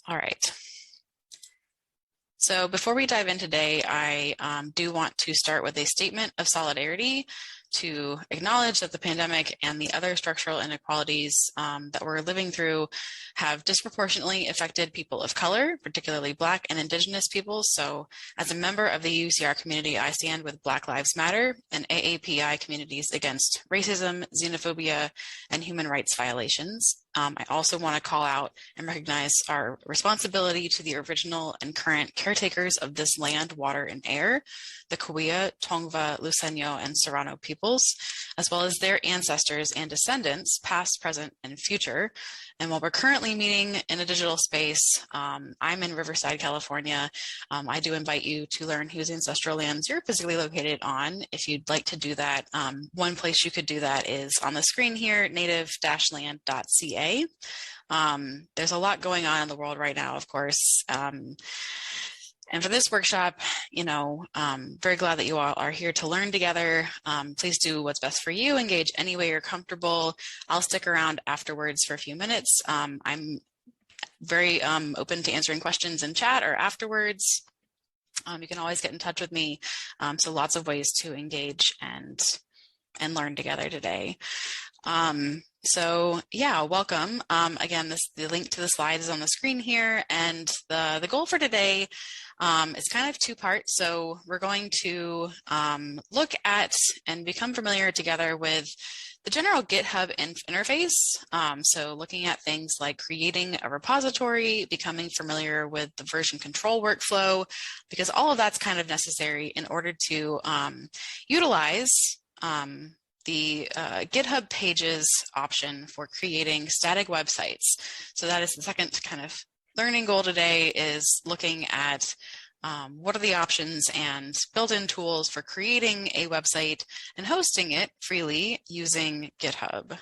All right. So before we dive in today, I do want to start with a statement of solidarity to acknowledge that the pandemic and the other structural inequalities that we're living through have disproportionately affected people of color, particularly Black and Indigenous peoples. So as a member of the UCR community, I stand with Black Lives Matter and AAPI communities against racism, xenophobia, and human rights violations. I also want to call out and recognize our responsibility to the original and current caretakers of this land, water, and air, the Cahuilla, Tongva, Luiseño, and Serrano peoples, as well as their ancestors and descendants, past, present, and future. And while we're currently meeting in a digital space, I'm in Riverside, California. I do invite you to learn whose ancestral lands you're physically located on. If you'd like to do that, one place you could do that is on the screen here, native-land.ca. There's a lot going on in the world right now, of course. And for this workshop, very glad that you all are here to learn together. Please do what's best for you. Engage any way you're comfortable. I'll stick around afterwards for a few minutes. I'm very open to answering questions in chat or afterwards. You can always get in touch with me. So lots of ways to engage and learn together today. So yeah, welcome. Again, the link to the slides is on the screen here, and the goal for today is kind of two-part. So we're going to look at and become familiar together with the general GitHub interface. So looking at things like creating a repository, becoming familiar with the version control workflow, because all of that's kind of necessary in order to utilize the GitHub Pages option for creating static websites. So that is the second kind of learning goal today, is looking at what are the options and built-in tools for creating a website and hosting it freely using GitHub.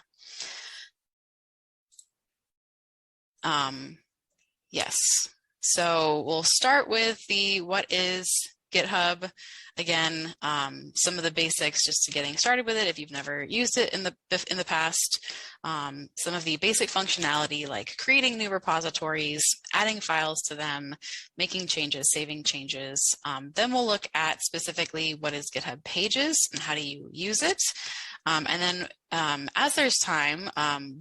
Yes, so we'll start with the what is GitHub. Again, some of the basics just to getting started with it if you've never used it in the past. Some of the basic functionality like creating new repositories, adding files to them, making changes, saving changes. Then we'll look at specifically what is GitHub Pages and how do you use it. And then as there's time,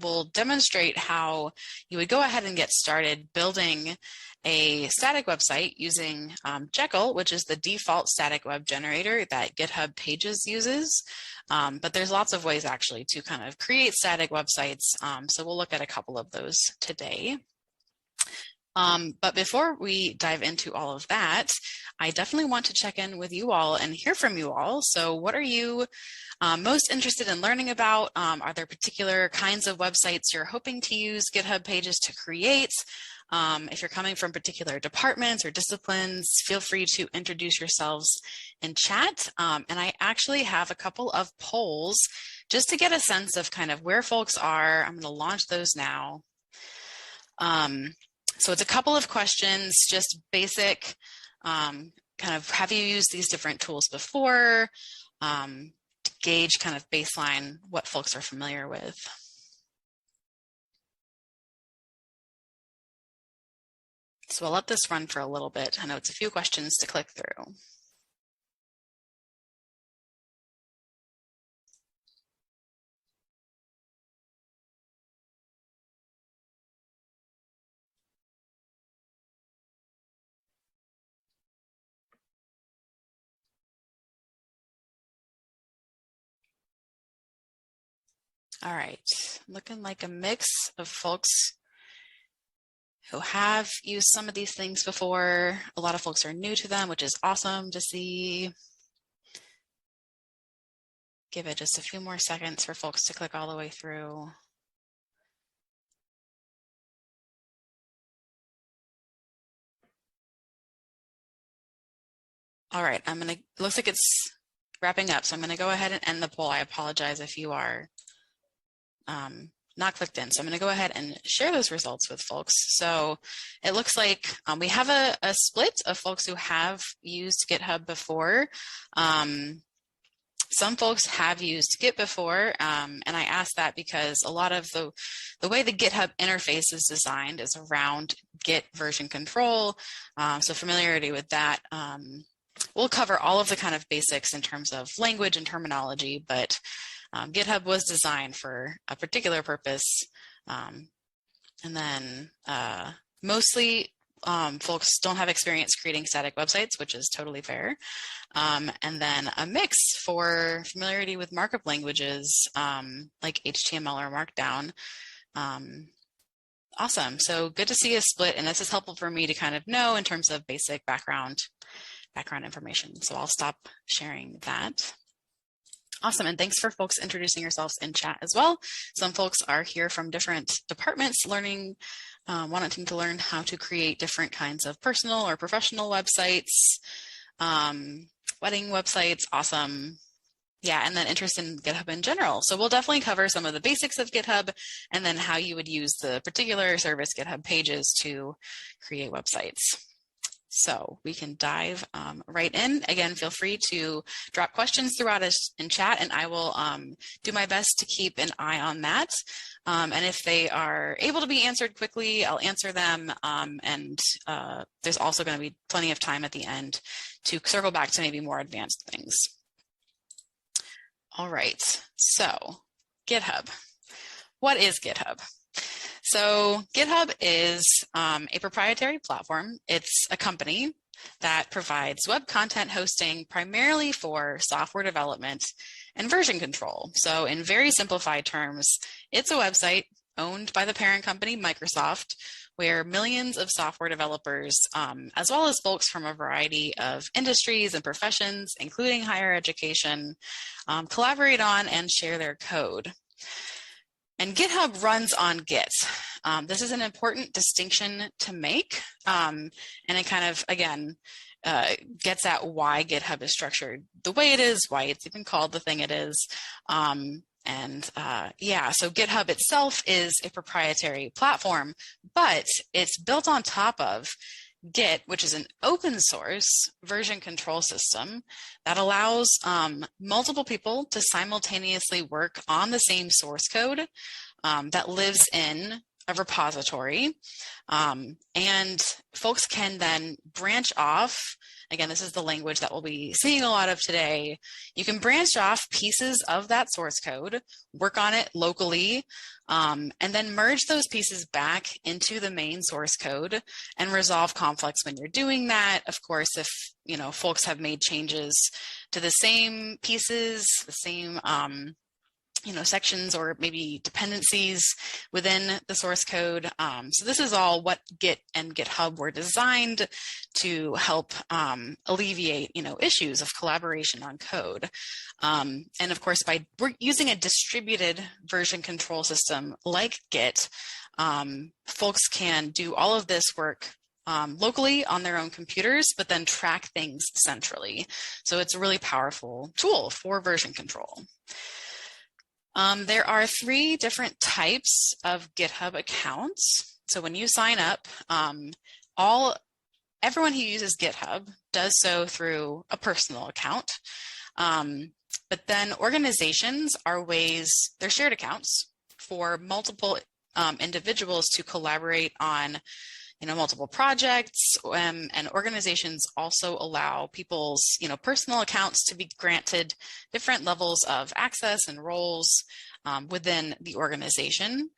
we'll demonstrate how you would go ahead and get started building a static website using Jekyll, which is the default static web generator that GitHub Pages uses. But there's lots of ways actually to kind of create static websites. So we'll look at a couple of those today. But before we dive into all of that, I definitely want to check in with you all and hear from you all. So what are you most interested in learning about? Are there particular kinds of websites you're hoping to use GitHub Pages to create? If you're coming from particular departments or disciplines, feel free to introduce yourselves in chat. And I actually have a couple of polls just to get a sense of kind of where folks are. I'm going to launch those now. So it's a couple of questions, just basic, kind of have you used these different tools before, to gauge kind of baseline what folks are familiar with. So I'll let this run for a little bit. I know it's a few questions to click through. All right, looking like a mix of folks who have used some of these things before. A lot of folks are new to them, which is awesome to see. Give it just a few more seconds for folks to click all the way through. All right, looks like it's wrapping up, so I'm gonna go ahead and end the poll. I apologize if you are not clicked in. So I'm going to go ahead and share those results with folks. So it looks like we have a split of folks who have used GitHub before. Some folks have used Git before, and I ask that because a lot of the way the GitHub interface is designed is around Git version control, so familiarity with that. We'll cover all of the kind of basics in terms of language and terminology, but GitHub was designed for a particular purpose. And then mostly folks don't have experience creating static websites, which is totally fair. And then a mix for familiarity with markup languages like HTML or Markdown. Awesome. So good to see a split, and this is helpful for me to kind of know in terms of basic background information. So I'll stop sharing that. Awesome, and thanks for folks introducing yourselves in chat as well. Some folks are here from different departments learning, wanting to learn how to create different kinds of personal or professional websites, wedding websites, awesome. Yeah, and then interest in GitHub in general. So we'll definitely cover some of the basics of GitHub and then how you would use the particular service GitHub Pages to create websites. So we can dive right in. Again, feel free to drop questions throughout us in chat, and I will do my best to keep an eye on that. And if they are able to be answered quickly, I'll answer them. And there's also going to be plenty of time at the end to circle back to maybe more advanced things. All right, so GitHub. What is GitHub? So GitHub is a proprietary platform. It's a company that provides web content hosting primarily for software development and version control. So in very simplified terms, it's a website owned by the parent company, Microsoft, where millions of software developers, as well as folks from a variety of industries and professions, including higher education, collaborate on and share their code. And GitHub runs on Git. This is an important distinction to make, and it kind of, again, gets at why GitHub is structured the way it is, why it's even called the thing it is. Yeah, so GitHub itself is a proprietary platform, but it's built on top of Git, which is an open source version control system that allows multiple people to simultaneously work on the same source code that lives in a repository. And folks can then branch off. Again, this is the language that we'll be seeing a lot of today. You can branch off pieces of that source code, work on it locally, and then merge those pieces back into the main source code and resolve conflicts when you're doing that. Of course, if folks have made changes to the same pieces, the same sections or maybe dependencies within the source code. So this is all what Git and GitHub were designed to help alleviate, issues of collaboration on code. And of course, we're using a distributed version control system like Git, folks can do all of this work locally on their own computers, but then track things centrally. So it's a really powerful tool for version control. There are 3 different types of GitHub accounts. So when you sign up, everyone who uses GitHub does so through a personal account. But then organizations are they're shared accounts for multiple individuals to collaborate on multiple projects, and organizations also allow people's, personal accounts to be granted different levels of access and roles within the organization.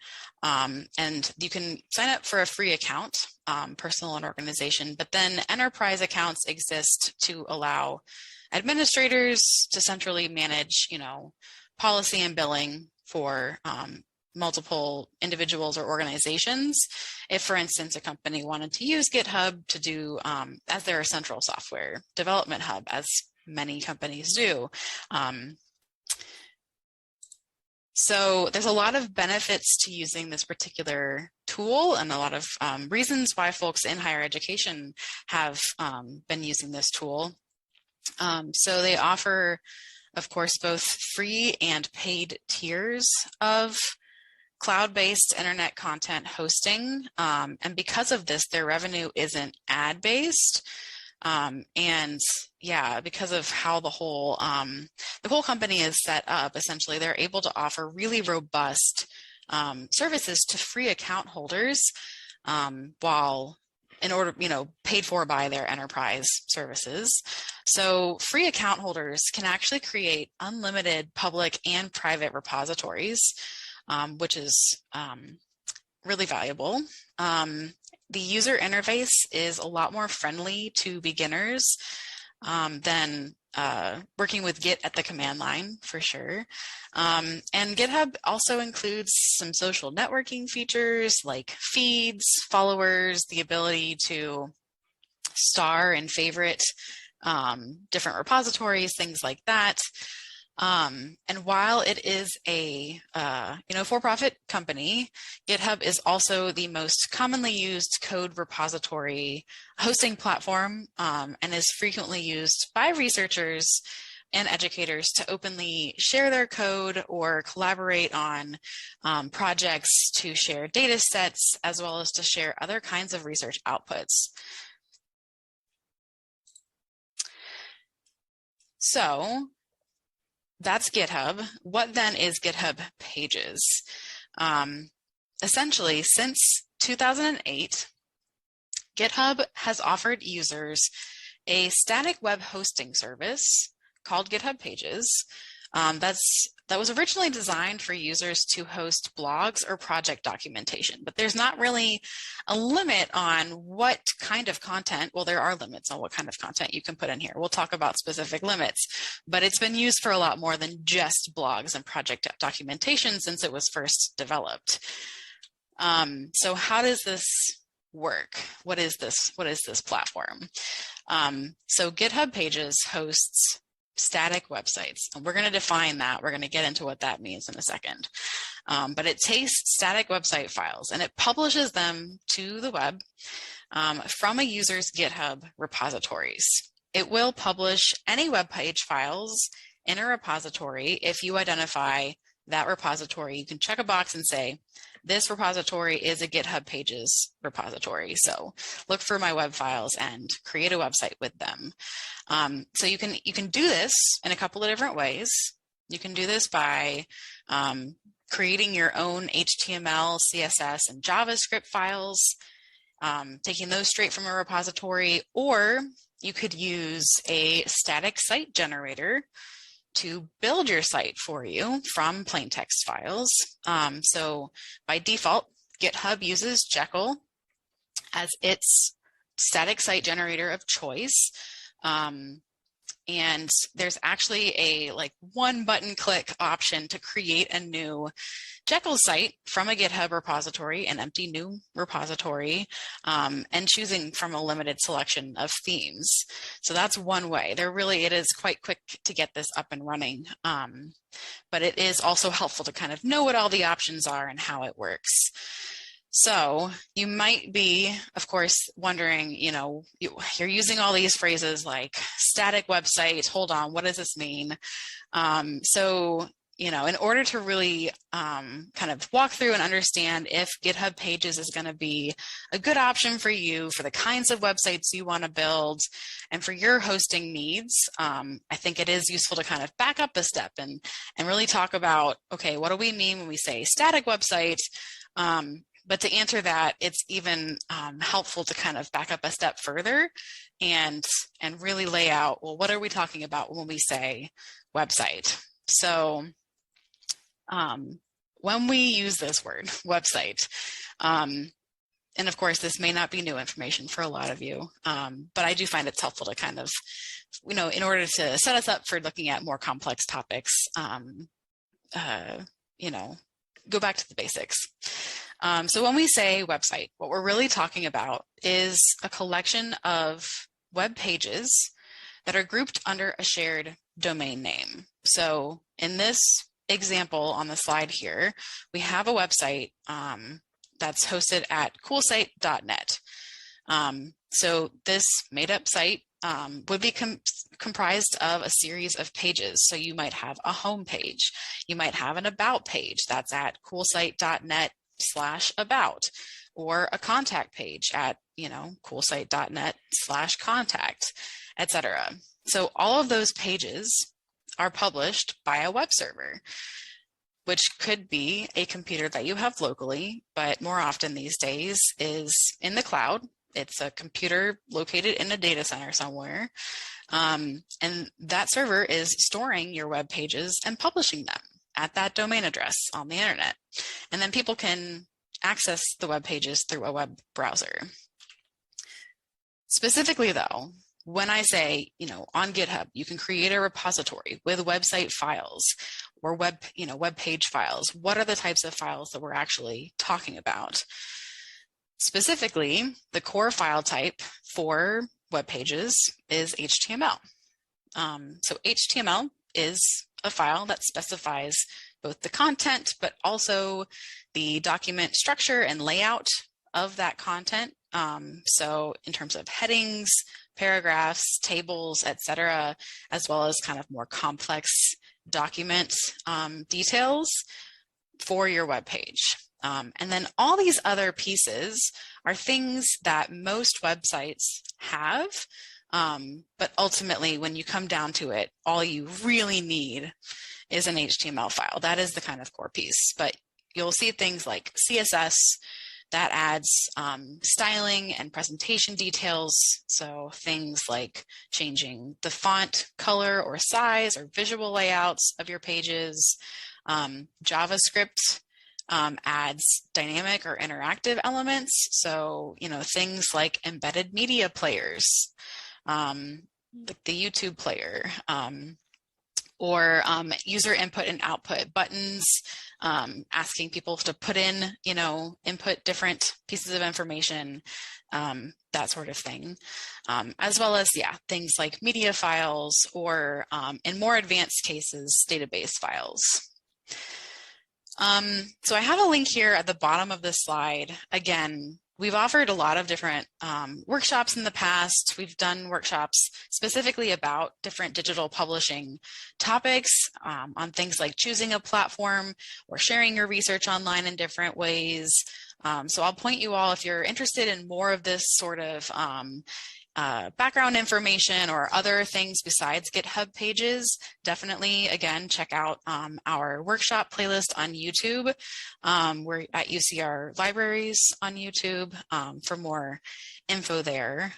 And you can sign up for a free account, personal and organization, but then enterprise accounts exist to allow administrators to centrally manage, policy and billing for multiple individuals or organizations. If, for instance, a company wanted to use GitHub to do as their central software development hub, as many companies do. So there's a lot of benefits to using this particular tool and a lot of reasons why folks in higher education have been using this tool. So they offer, of course, both free and paid tiers of cloud-based internet content hosting. And because of this, their revenue isn't ad-based. And yeah, because of how the whole company is set up, essentially, they're able to offer really robust services to free account holders, while in order, paid for by their enterprise services. So free account holders can actually create unlimited public and private repositories, which is really valuable. The user interface is a lot more friendly to beginners than working with Git at the command line, for sure. And GitHub also includes some social networking features like feeds, followers, the ability to star and favorite different repositories, things like that. And while it is a for-profit company, GitHub is also the most commonly used code repository hosting platform, and is frequently used by researchers and educators to openly share their code or collaborate on projects, to share data sets, as well as to share other kinds of research outputs. So that's GitHub. What then is GitHub Pages? Essentially, since 2008, GitHub has offered users a static web hosting service called GitHub Pages. That was originally designed for users to host blogs or project documentation, but there's not really a limit on what kind of content. Well, there are limits on what kind of content you can put in here. We'll talk about specific limits, but it's been used for a lot more than just blogs and project documentation since it was first developed. So how does this work? What is this platform? So GitHub Pages hosts static websites, and we're going to define that. We're going to get into what that means in a second. But it takes static website files and it publishes them to the web from a user's GitHub repositories. It will publish any web page files in a repository if you identify that repository. You can check a box and say, this repository is a GitHub Pages repository. So look for my web files and create a website with them. So you can do this in a couple of different ways. You can do this by creating your own HTML, CSS, and JavaScript files, taking those straight from a repository, or you could use a static site generator to build your site for you from plain text files. So by default, GitHub uses Jekyll as its static site generator of choice. And there's actually a one button click option to create a new Jekyll site from a GitHub repository, an empty new repository, and choosing from a limited selection of themes. So that's one way. It is quite quick to get this up and running, but it is also helpful to kind of know what all the options are and how it works. So you might be, of course, wondering, you're using all these phrases like static website, hold on, what does this mean? So in order to really kind of walk through and understand if GitHub Pages is going to be a good option for you, for the kinds of websites you want to build, and for your hosting needs, I think it is useful to kind of back up a step and really talk about, okay, what do we mean when we say static website? But to answer that, it's even helpful to kind of back up a step further and really lay out, well, what are we talking about when we say website? So when we use this word, website, and of course, this may not be new information for a lot of you, but I do find it's helpful to kind of, in order to set us up for looking at more complex topics, go back to the basics. So when we say website, what we're really talking about is a collection of web pages that are grouped under a shared domain name. So in this example on the slide here, we have a website that's hosted at coolsite.net. So this made-up site would be comprised of a series of pages. So you might have a home page. You might have an about page that's at coolsite.net/about, or a contact page at, coolsite.net/contact, etc. So all of those pages are published by a web server, which could be a computer that you have locally, but more often these days is in the cloud. It's a computer located in a data center somewhere. And that server is storing your web pages and publishing them at that domain address on the internet. And then people can access the web pages through a web browser. Specifically though, when I say, on GitHub, you can create a repository with website files or web page files. What are the types of files that we're actually talking about? Specifically, the core file type for web pages is HTML. So HTML is a file that specifies both the content, but also the document structure and layout of that content. So in terms of headings, paragraphs, tables, etc., as well as kind of more complex document details for your web page. And then all these other pieces are things that most websites have, but ultimately when you come down to it, all you really need is an HTML file. That is the kind of core piece, but you'll see things like CSS that adds styling and presentation details. So things like changing the font color or size or visual layouts of your pages. JavaScript adds dynamic or interactive elements. So, things like embedded media players, like the YouTube player, or user input and output buttons, asking people to put in, input different pieces of information, that sort of thing, as well as, things like media files or in more advanced cases, database files. So I have a link here at the bottom of this slide. Again, we've offered a lot of different workshops in the past. We've done workshops specifically about different digital publishing topics on things like choosing a platform or sharing your research online in different ways. So I'll point you all, if you're interested in more of this sort of background information or other things besides GitHub Pages, definitely, again, check out our workshop playlist on YouTube. We're at UCR Libraries on YouTube for more info there.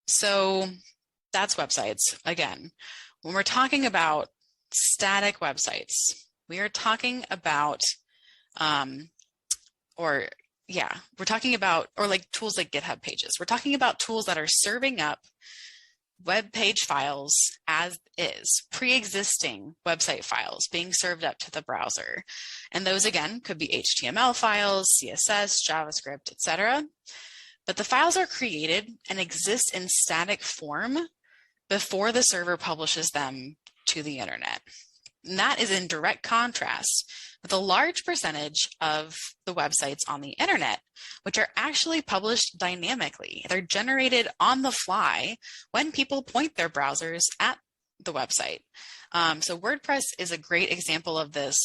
So that's websites. Again, when we're talking about static websites, we are talking about, we're talking about, or like tools like GitHub Pages. We're talking about tools that are serving up web page files as is, pre-existing website files being served up to the browser. And those, again, could be HTML files, CSS, JavaScript, etc. But the files are created and exist in static form before the server publishes them to the internet. And that is in direct contrast with a large percentage of the websites on the internet, which are actually published dynamically. They're generated on the fly when people point their browsers at the website. So WordPress is a great example of this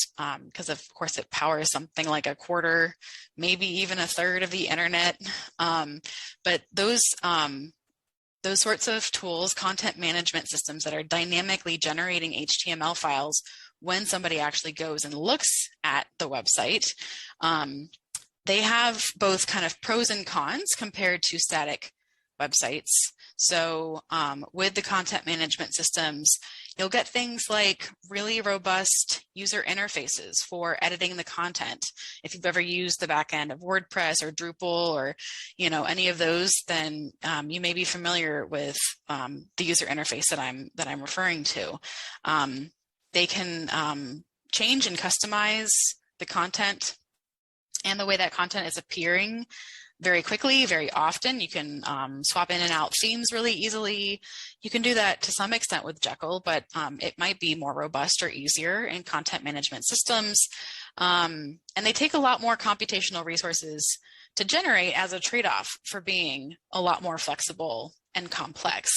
because, of course, it powers something like a quarter, maybe even a third of the internet. But those sorts of tools, content management systems that are dynamically generating HTML files when somebody actually goes and looks at the website, they have both kind of pros and cons compared to static websites. So with the content management systems, you'll get things like really robust user interfaces for editing the content. If you've ever used the back end of WordPress or Drupal or any of those, then you may be familiar with the user interface that I'm referring to. They can change and customize the content and the way that content is appearing very quickly, very often. You can swap in and out themes really easily. You can do that to some extent with Jekyll, but it might be more robust or easier in content management systems. And they take a lot more computational resources to generate as a trade-off for being a lot more flexible and complex.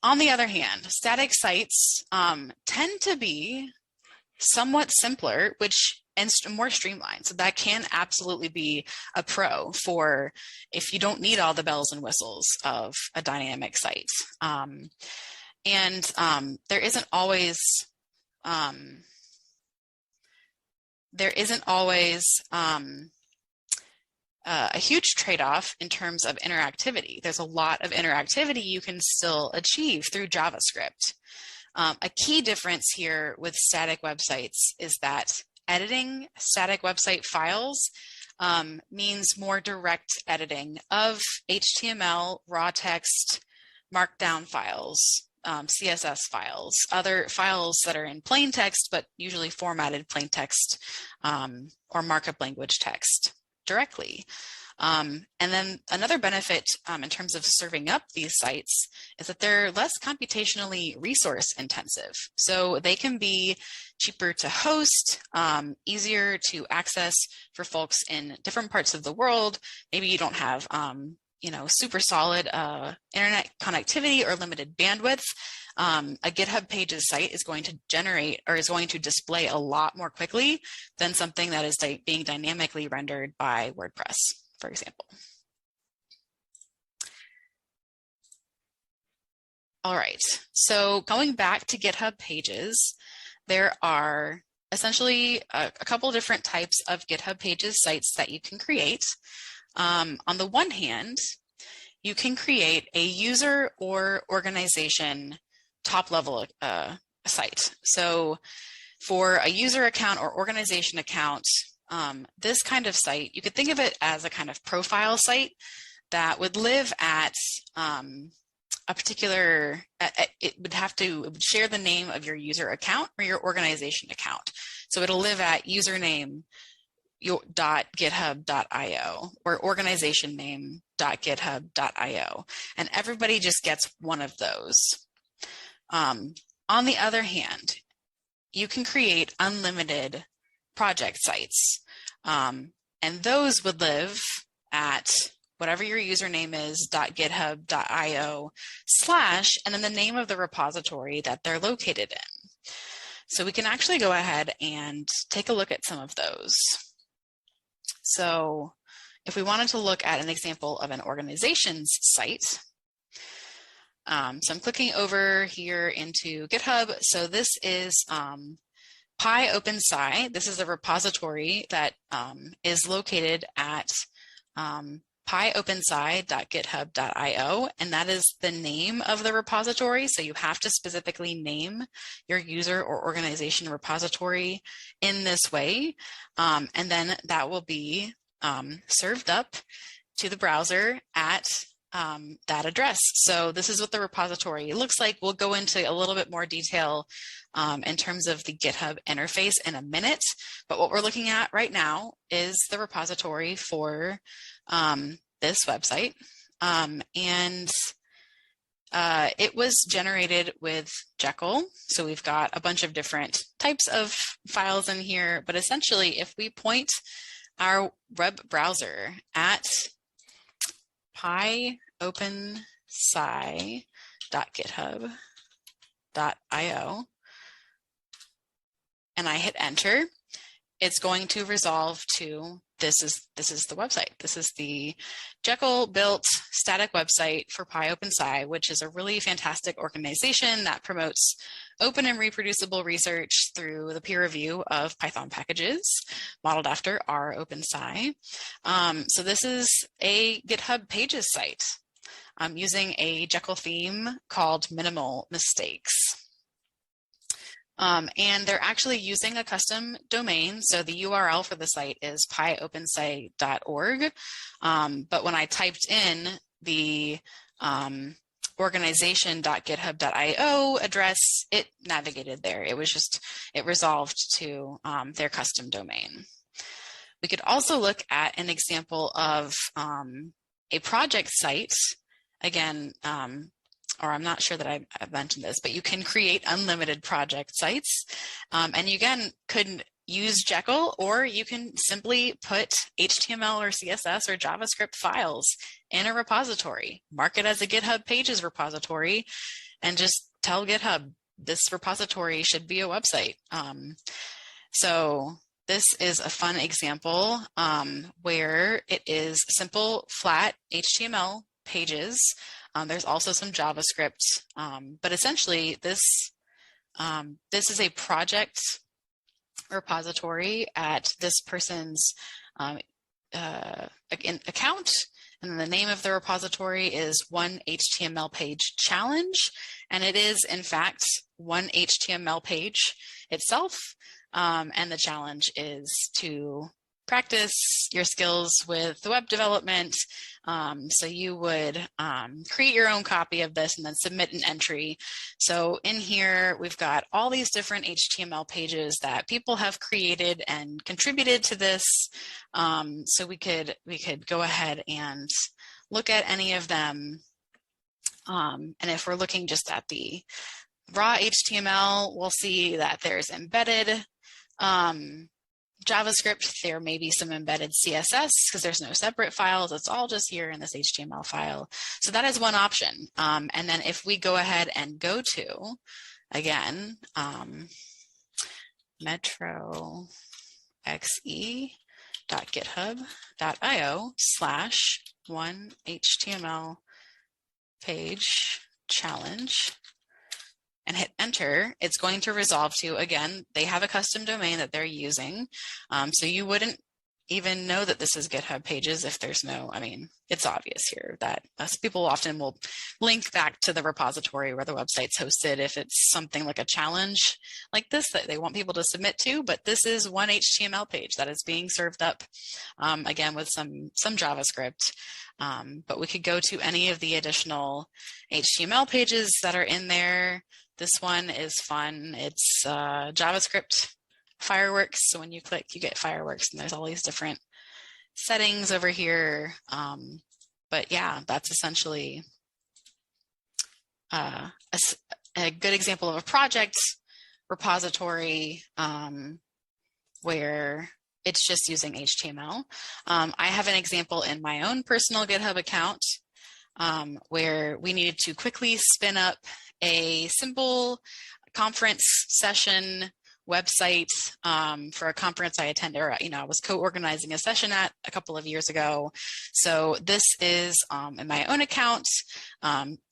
On the other hand, static sites tend to be somewhat simpler, which and more streamlined. So that can absolutely be a pro for if you don't need all the bells and whistles of a dynamic site. There isn't always a huge trade-off in terms of interactivity. There's a lot of interactivity you can still achieve through JavaScript. A key difference here with static websites is that editing static website files means more direct editing of HTML, raw text, markdown files, CSS files, other files that are in plain text, but usually formatted plain text or markup language text directly. And then another benefit in terms of serving up these sites is that they're less computationally resource intensive. So they can be cheaper to host, easier to access for folks in different parts of the world. Maybe you don't have super solid internet connectivity or limited bandwidth. A GitHub Pages site is going to generate or is going to display a lot more quickly than something that is being dynamically rendered by WordPress, for example. All right, so going back to GitHub Pages, there are essentially a couple different types of GitHub Pages sites that you can create. On the one hand, you can create a user or organization top level site. So for a user account or organization account, this kind of site, you could think of it as a kind of profile site that would live at a particular, it would share the name of your user account or your organization account. So it'll live at username .github.io or organization name.github.io, and everybody just gets one of those. On the other hand, you can create unlimited project sites, and those would live at whatever your username is, .github.io / and then the name of the repository that they're located in. So we can actually go ahead and take a look at some of those. So if we wanted to look at an example of an organization's site, so I'm clicking over here into GitHub. So this is PyOpenSci. This is a repository that is located at pyopensci.github.io, and that is the name of the repository. So you have to specifically name your user or organization repository in this way, and then that will be served up to the browser at that address. So this is what the repository looks like. We'll go into a little bit more detail in terms of the GitHub interface in a minute, but what we're looking at right now is the repository for this website, and it was generated with Jekyll. So we've got a bunch of different types of files in here, but essentially if we point our web browser at pyopensci.github.io and I hit enter, it's going to resolve to this is the website. This is the Jekyll built static website for PyOpenSci, which is a really fantastic organization that promotes open and reproducible research through the peer review of Python packages modeled after our OpenSci. So this is a GitHub Pages site using a Jekyll theme called Minimal Mistakes. And they're actually using a custom domain. So the URL for the site is pyopensci.org. But when I typed in the organization.github.io address, it navigated there. It resolved to their custom domain. We could also look at an example of a project site. Again, or I'm not sure that I've mentioned this, but you can create unlimited project sites. And you, again, could use Jekyll, or you can simply put HTML or CSS or JavaScript files in a repository, mark it as a GitHub Pages repository, and just tell GitHub, this repository should be a website. So this is a fun example where it is simple, flat HTML pages. There's also some JavaScript, but essentially this is a project repository at this person's account, and the name of the repository is One HTML Page Challenge, and it is in fact one HTML page itself, and the challenge is to practice your skills with the web development. So you would create your own copy of this and then submit an entry. So in here, we've got all these different HTML pages that people have created and contributed to this. So we could go ahead and look at any of them. And if we're looking just at the raw HTML, we'll see that there's embedded JavaScript. There may be some embedded CSS because there's no separate files. It's all just here in this HTML file. So that is one option. And then if we go ahead and go to, again, metroxe.github.io/one HTML page challenge, and hit enter, it's going to resolve to, again, they have a custom domain that they're using. So you wouldn't even know that this is GitHub Pages if there's no, I mean, it's obvious here that people often will link back to the repository where the website's hosted if it's something like a challenge like this that they want people to submit to, but this is one HTML page that is being served up, again, with some JavaScript. But we could go to any of the additional HTML pages that are in there. This one is fun. It's JavaScript fireworks. So when you click, you get fireworks, and there's all these different settings over here. But yeah, that's essentially a good example of a project repository where it's just using HTML. I have an example in my own personal GitHub account where we needed to quickly spin up a simple conference session website for a conference I attended, or I was co-organizing a session at a couple of years ago. So this is in my own account.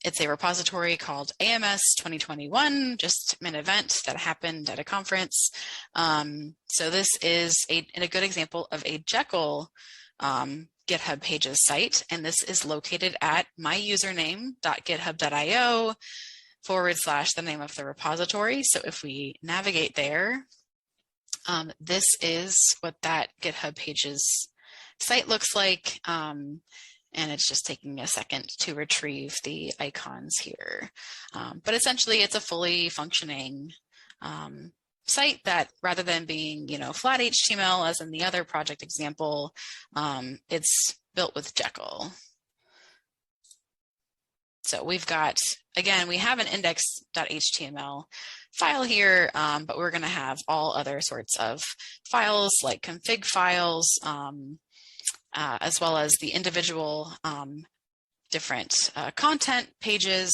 It's a repository called AMS 2021, just an event that happened at a conference. So this is a good example of a Jekyll GitHub Pages site, and this is located at my username.github.io / the name of the repository. So if we navigate there, this is what that GitHub Pages site looks like. And it's just taking a second to retrieve the icons here. But essentially it's a fully functioning site that, rather than being, flat HTML as in the other project example, it's built with Jekyll. So we've got, again, we have an index.html file here, but we're going to have all other sorts of files like config files, as well as the individual different content pages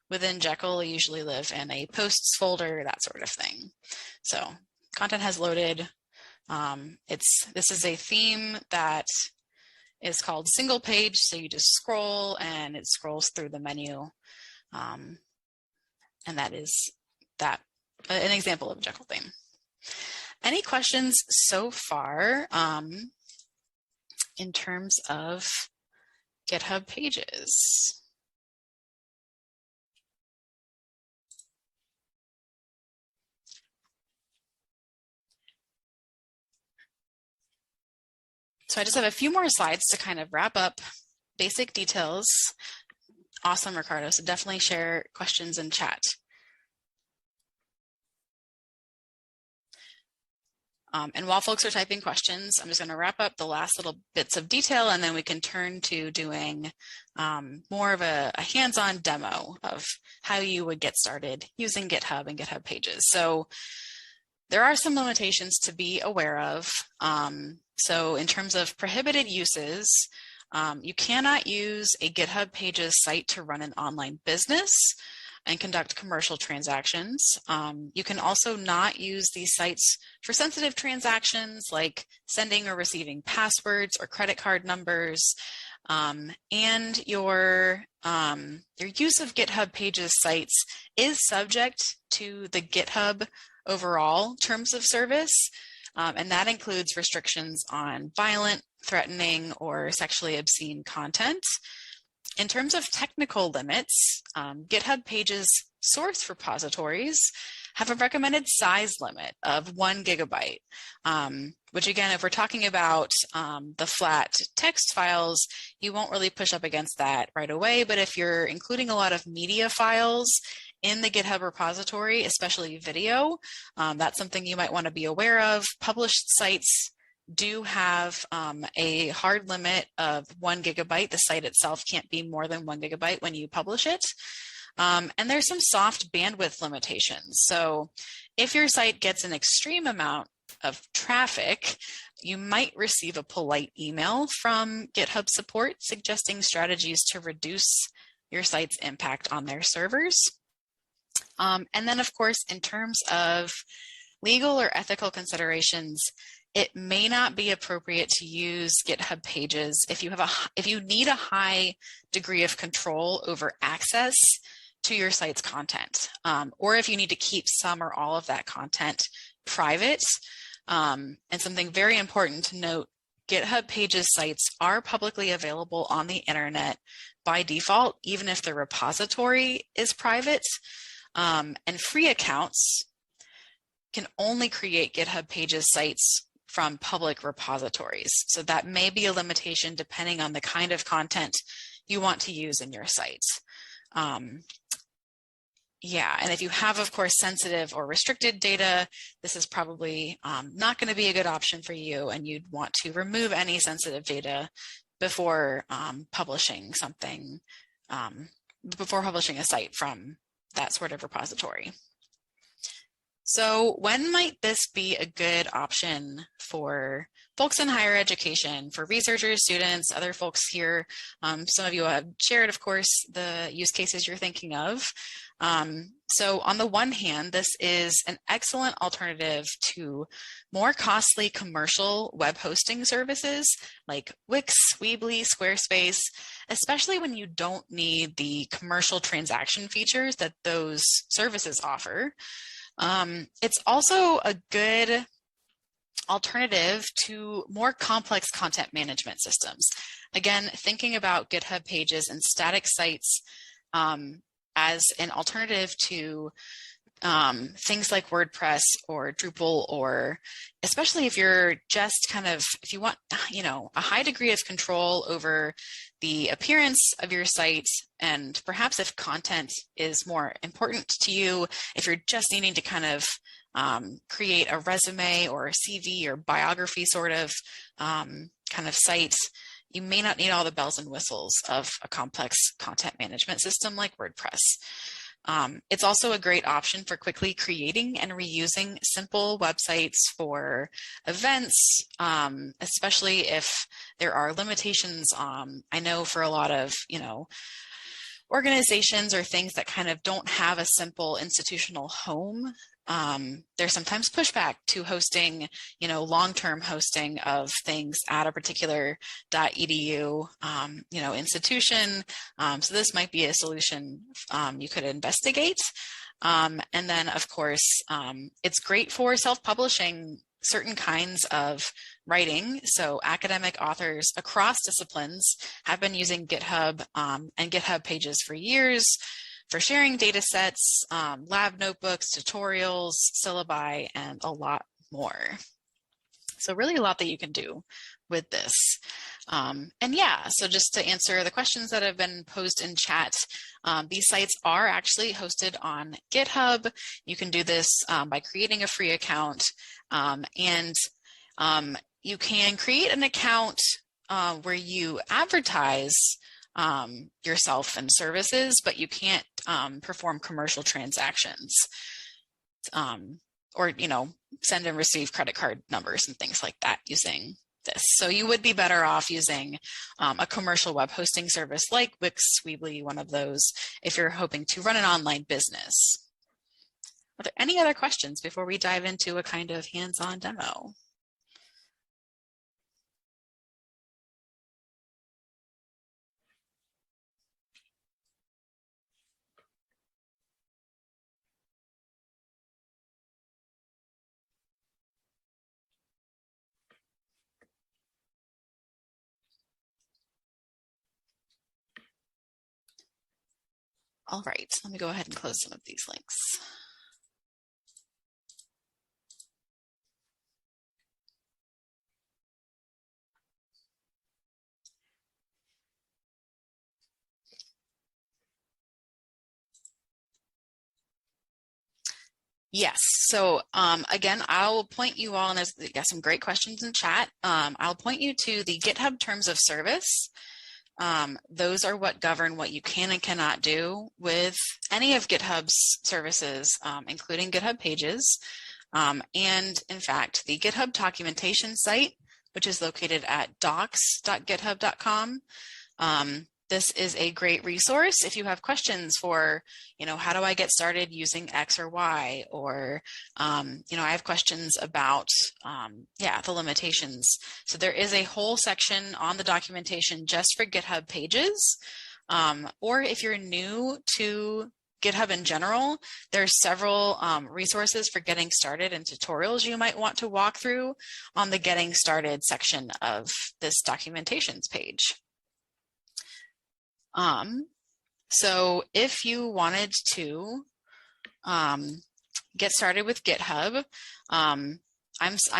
within Jekyll. They usually live in a posts folder, that sort of thing. So content has loaded. This is a theme that is called single page. So you just scroll and it scrolls through the menu. And that is an example of a Jekyll theme. Any questions so far in terms of GitHub Pages? So I just have a few more slides to kind of wrap up basic details. Awesome, Ricardo. So definitely share questions in chat. And while folks are typing questions, I'm just going to wrap up the last little bits of detail, and then we can turn to doing more of a hands-on demo of how you would get started using GitHub and GitHub Pages. So there are some limitations to be aware of. So in terms of prohibited uses, you cannot use a GitHub Pages site to run an online business. and conduct commercial transactions. You can also not use these sites for sensitive transactions like sending or receiving passwords or credit card numbers. And your use of GitHub Pages sites is subject to the GitHub overall terms of service, and that includes restrictions on violent, threatening, or sexually obscene content. In terms of technical limits, GitHub Pages source repositories have a recommended size limit of 1 gigabyte, which again, if we're talking about the flat text files, you won't really push up against that right away. But if you're including a lot of media files in the GitHub repository, especially video, that's something you might want to be aware of. Published sites do have a hard limit of 1 gigabyte. The site itself can't be more than 1 gigabyte when you publish it. And there's some soft bandwidth limitations. So if your site gets an extreme amount of traffic, you might receive a polite email from GitHub support suggesting strategies to reduce your site's impact on their servers. And then, of course, in terms of legal or ethical considerations, it may not be appropriate to use GitHub Pages if you need a high degree of control over access to your site's content, or if you need to keep some or all of that content private. And something very important to note, GitHub Pages sites are publicly available on the internet by default, even if the repository is private. And free accounts can only create GitHub Pages sites from public repositories. So that may be a limitation depending on the kind of content you want to use in your site. Yeah, and if you have, of course, sensitive or restricted data, this is probably not going to be a good option for you, and you'd want to remove any sensitive data before publishing something, before publishing a site from that sort of repository. So when might this be a good option for folks in higher education, for researchers, students, other folks here? Some of you have shared, of course, the use cases you're thinking of. So on the one hand, this is an excellent alternative to more costly commercial web hosting services like Wix, Weebly, Squarespace, especially when you don't need the commercial transaction features that those services offer. It's also a good alternative to more complex content management systems. Again, thinking about GitHub Pages and static sites as an alternative to things like WordPress or Drupal, or especially if you're just if you want, a high degree of control over the appearance of your site, and perhaps if content is more important to you, if you're just needing to create a resume or a CV or biography sort of site, you may not need all the bells and whistles of a complex content management system like WordPress. It's also a great option for quickly creating and reusing simple websites for events, especially if there are limitations. I know for a lot of, organizations or things that don't have a simple institutional home, there's sometimes pushback to hosting, long-term hosting of things at a particular .edu, institution. So this might be a solution you could investigate. And then, of course, it's great for self-publishing certain kinds of writing. So academic authors across disciplines have been using GitHub and GitHub Pages for years for sharing data sets, lab notebooks, tutorials, syllabi, and a lot more. So really a lot that you can do with this. So just to answer the questions that have been posed in chat, these sites are actually hosted on GitHub. You can do this by creating a free account, and you can create an account where you advertise yourself and services, but you can't perform commercial transactions or send and receive credit card numbers and things like that using this. So you would be better off using a commercial web hosting service like Wix, Weebly, one of those, if you're hoping to run an online business. Are there any other questions before we dive into a kind of hands-on demo? All right, let me go ahead and close some of these links. Yes, so again, I'll point you all, and there's some great questions in chat. I'll point you to the GitHub Terms of Service. Those are what govern what you can and cannot do with any of GitHub's services, including GitHub Pages. And in fact, the GitHub documentation site, which is located at docs.github.com. This is a great resource if you have questions for, how do I get started using X or Y? Or, I have questions about, the limitations. So there is a whole section on the documentation just for GitHub Pages. Or if you're new to GitHub in general, there's several resources for getting started and tutorials you might want to walk through on the Getting Started section of this documentations page. So if you wanted to get started with GitHub, I'm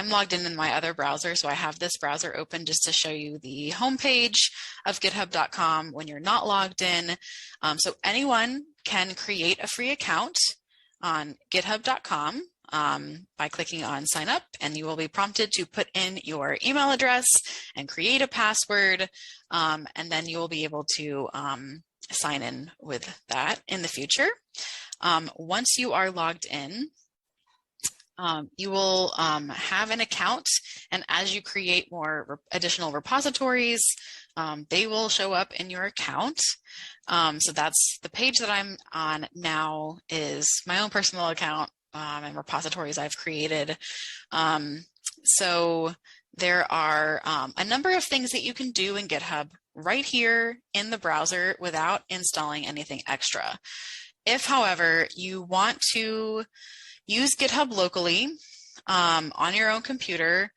logged in my other browser, so I have this browser open just to show you the homepage of github.com when you're not logged in. So anyone can create a free account on github.com by clicking on sign up, and you will be prompted to put in your email address and create a password, and then you will be able to sign in with that in the future. Once you are logged in, you will have an account, and as you create more additional repositories, they will show up in your account. So that's the page that I'm on now, is my own personal account and repositories I've created. So there are a number of things that you can do in GitHub right here in the browser without installing anything extra. If, however, you want to use GitHub locally on your own computer,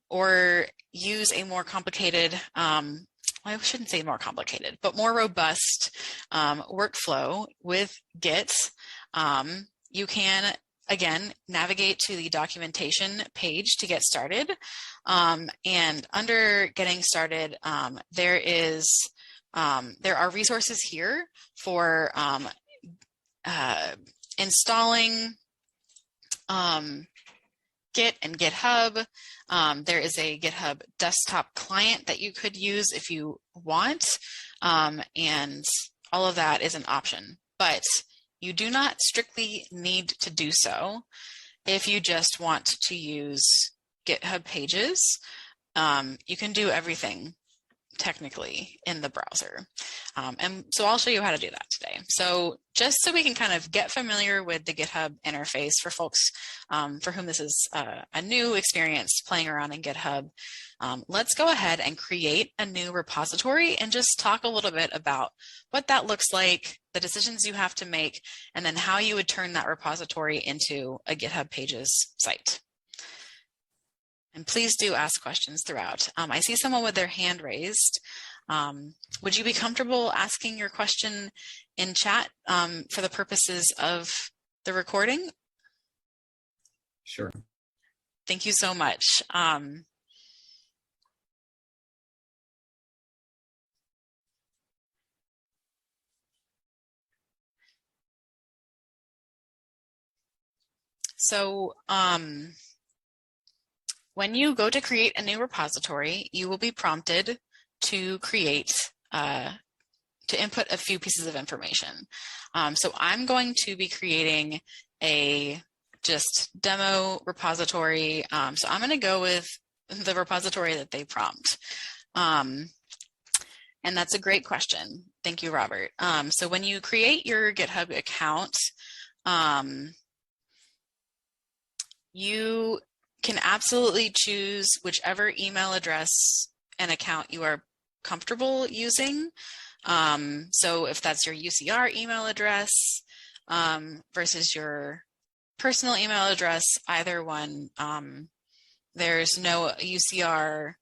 or use a more complicated, I shouldn't say more complicated, but more robust workflow with Git, you can, again, navigate to the documentation page to get started. And under Getting Started, there are resources here for installing Git and GitHub. There is a GitHub desktop client that you could use if you want, and all of that is an option. But you do not strictly need to do so if you just want to use GitHub Pages. You can do everything technically in the browser. And so I'll show you how to do that today. So just so we can kind of get familiar with the GitHub interface for folks for whom this is a new experience playing around in GitHub, let's go ahead and create a new repository and just talk a little bit about what that looks like, the decisions you have to make, and then how you would turn that repository into a GitHub Pages site. And please do ask questions throughout. I see someone with their hand raised. Would you be comfortable asking your question in chat for the purposes of the recording? Sure. Thank you so much. When you go to create a new repository, you will be prompted to input a few pieces of information. So I'm going to be creating a just demo repository. So I'm going to go with the repository that they prompt? And that's a great question. Thank you, Robert. So when you create your GitHub account, you can absolutely choose whichever email address and account you are comfortable using. So if that's your UCR email address versus your personal email address, either one, there's no UCR,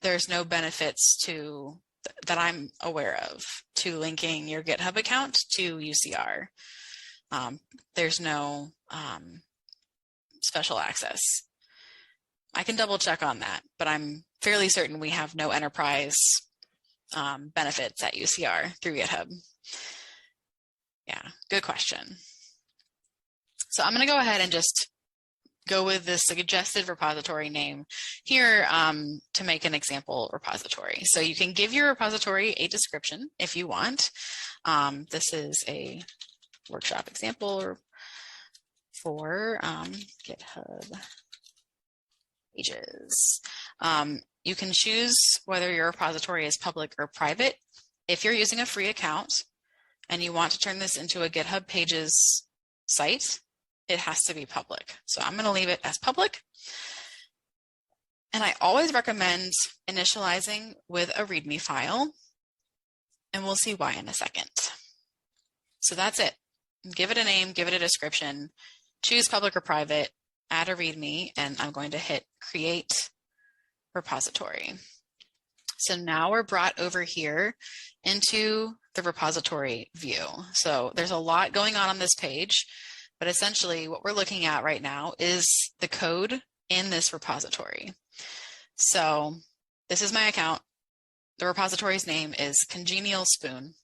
there's no benefits to that I'm aware of to linking your GitHub account to UCR. There's no special access. I can double check on that, but I'm fairly certain we have no enterprise benefits at UCR through GitHub. Yeah, good question. So I'm going to go ahead and just go with the suggested repository name here to make an example repository. So you can give your repository a description if you want. This is a workshop example for GitHub Pages. You can choose whether your repository is public or private. If you're using a free account and you want to turn this into a GitHub Pages site, it has to be public. So I'm going to leave it as public. And I always recommend initializing with a README file, and we'll see why in a second. So that's it. Give it a name, give it a description, choose public or private, add a README, and I'm going to hit create repository. So now we're brought over here into the repository view. So there's a lot going on this page, but essentially what we're looking at right now is the code in this repository. So this is my account. The repository's name is Congenial Spoon.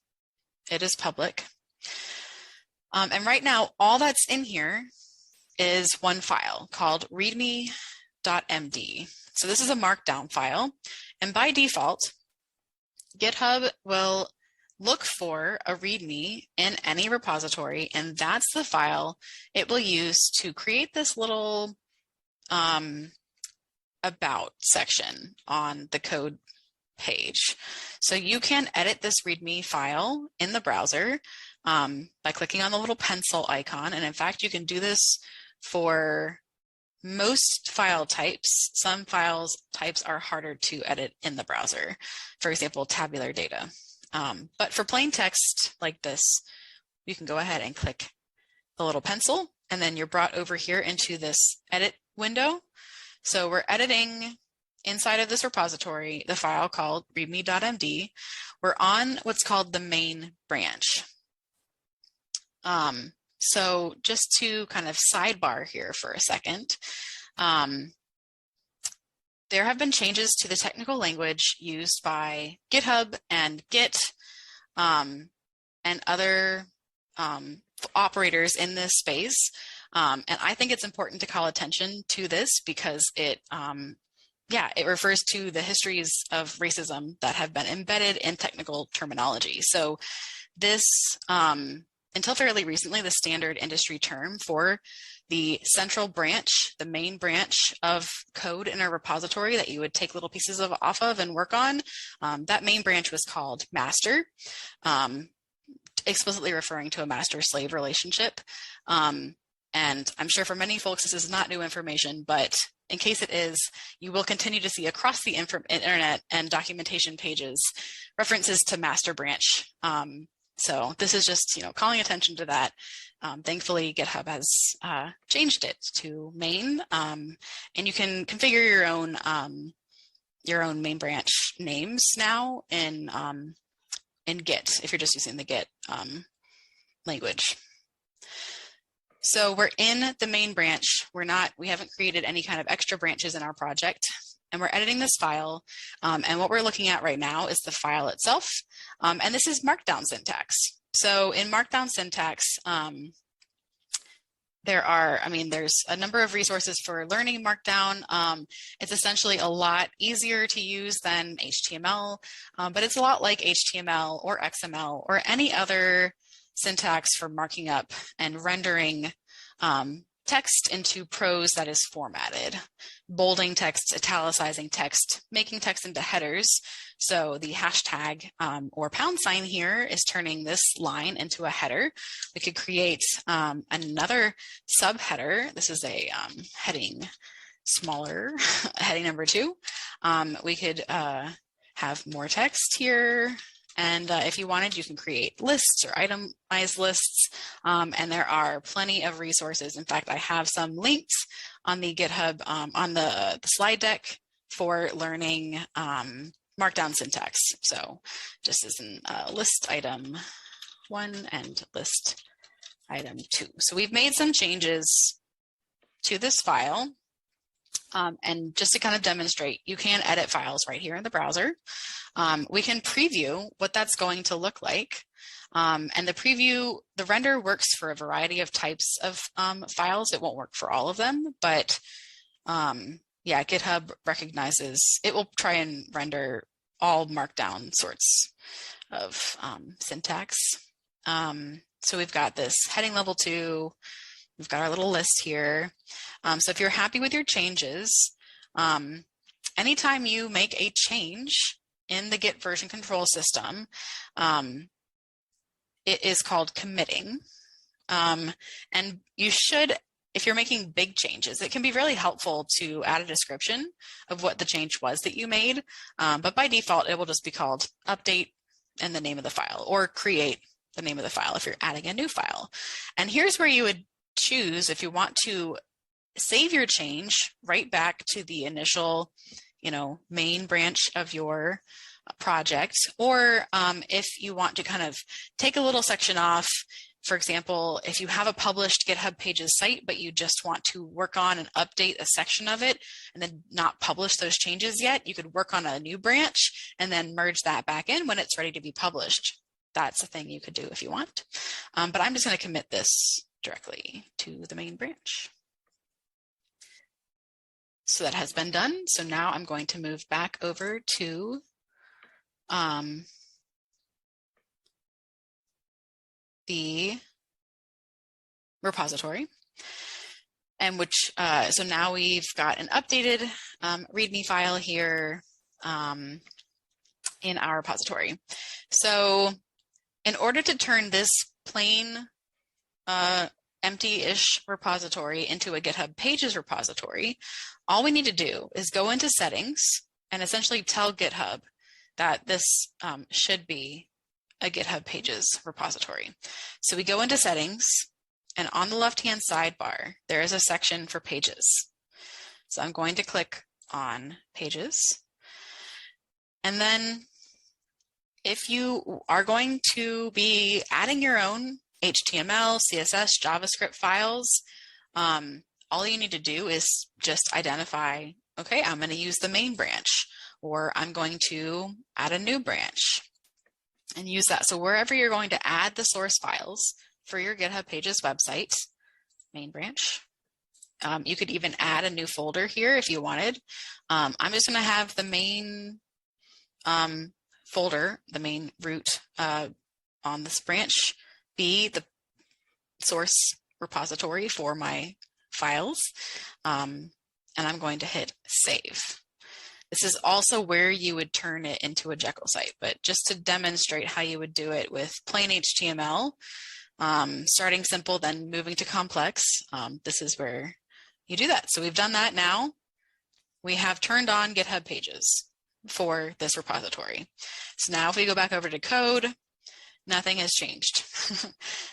It is public. And right now, all that's in here is one file called readme.md. So this is a markdown file. And by default, GitHub will look for a README in any repository, and that's the file it will use to create this little about section on the code page. So you can edit this README file in the browser by clicking on the little pencil icon. And in fact, you can do this for most file types. Some files types are harder to edit in the browser. For example, tabular data. But for plain text like this, you can go ahead and click the little pencil, and then you're brought over here into this edit window. So we're editing inside of this repository, the file called readme.md. We're on what's called the main branch. So just to kind of sidebar here for a second, there have been changes to the technical language used by GitHub and Git and other operators in this space. And I think it's important to call attention to this because it refers to the histories of racism that have been embedded in technical terminology. So this, until fairly recently, the standard industry term for the central branch, the main branch of code in a repository that you would take little pieces off of and work on, that main branch was called master, explicitly referring to a master-slave relationship. And I'm sure for many folks, this is not new information, but in case it is, you will continue to see across the internet and documentation pages references to master branch. So this is just, calling attention to that. Thankfully, GitHub has changed it to main, and you can configure your own main branch names now in Git if you're just using the Git language. So we're in the main branch. We haven't created any kind of extra branches in our project, and we're editing this file. And what we're looking at right now is the file itself. And this is markdown syntax. So in markdown syntax, there's a number of resources for learning markdown. It's essentially a lot easier to use than HTML, but it's a lot like HTML or XML or any other syntax for marking up and rendering text into prose that is formatted, bolding text, italicizing text, making text into headers. So the hashtag or pound sign here is turning this line into a header. We could create another subheader. This is a heading smaller, heading number 2. We could have more text here. And if you wanted, you can create lists or itemized lists. And there are plenty of resources. In fact, I have some links on the GitHub, on the slide deck for learning markdown syntax. So just as in list item 1 and list item 2. So we've made some changes to this file. And just to kind of demonstrate, you can edit files right here in the browser. We can preview what that's going to look like. And the render works for a variety of types of files. It won't work for all of them, but yeah, GitHub recognizes, it will try and render all markdown sorts of syntax. So we've got this heading level 2. We've got our little list here. So if you're happy with your changes, anytime you make a change in the Git version control system, it is called committing. And you should, if you're making big changes, it can be really helpful to add a description of what the change was that you made. But by default, it will just be called update and the name of the file, or create the name of the file if you're adding a new file. And here's where you would choose if you want to save your change right back to the initial, main branch of your project, or if you want to kind of take a little section off. For example, if you have a published GitHub Pages site, but you just want to work on and update a section of it and then not publish those changes yet, you could work on a new branch and then merge that back in when it's ready to be published. That's a thing you could do if you want. But I'm just going to commit this directly to the main branch. So that has been done. So now I'm going to move back over to the repository, and so now we've got an updated README file here in our repository. So in order to turn this plain empty-ish repository into a GitHub Pages repository, all we need to do is go into settings and essentially tell GitHub that this should be a GitHub Pages repository. So we go into settings, and on the left-hand sidebar, there is a section for pages. So I'm going to click on pages. And then if you are going to be adding your own HTML, CSS, JavaScript files, all you need to do is just identify, okay, I'm going to use the main branch, or I'm going to add a new branch and use that. So wherever you're going to add the source files for your GitHub Pages website, main branch, you could even add a new folder here if you wanted. I'm just going to have the main folder, the main root on this branch, be the source repository for my files. And I'm going to hit save. This is also where you would turn it into a Jekyll site, but just to demonstrate how you would do it with plain HTML, starting simple, then moving to complex, this is where you do that. So we've done that now. We have turned on GitHub Pages for this repository. So now if we go back over to code, nothing has changed.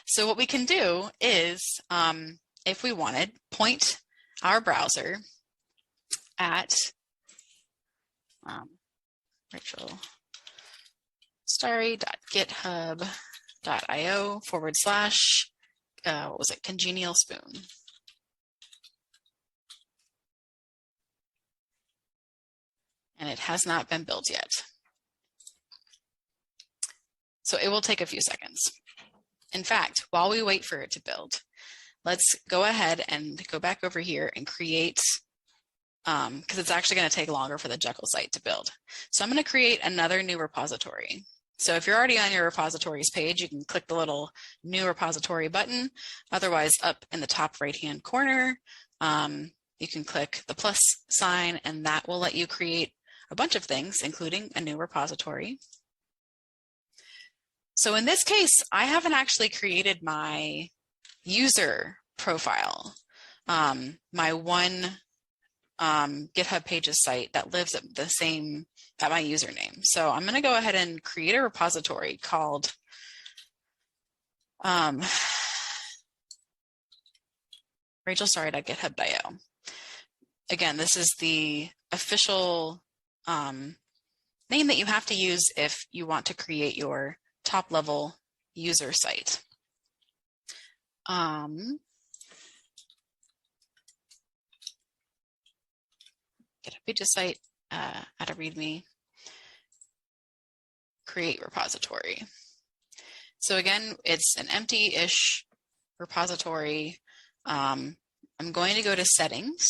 So what we can do is, if we wanted, point our browser at rachelstarry.github.io / what was it, congenial spoon. And it has not been built yet. So it will take a few seconds. In fact, while we wait for it to build, let's go ahead and go back over here and create, because it's actually going to take longer for the Jekyll site to build. So I'm going to create another new repository. So if you're already on your repositories page, you can click the little new repository button. Otherwise, up in the top right-hand corner, you can click the plus sign, and that will let you create a bunch of things, including a new repository. So in this case, I haven't actually created my user profile, my one GitHub Pages site that lives at my username. So I'm going to go ahead and create a repository called rachelstarry.github.io. Again, this is the official name that you have to use if you want to create your top level user site. GitHub Pages site, add a README, create repository. So again, it's an empty-ish repository. I'm going to go to settings.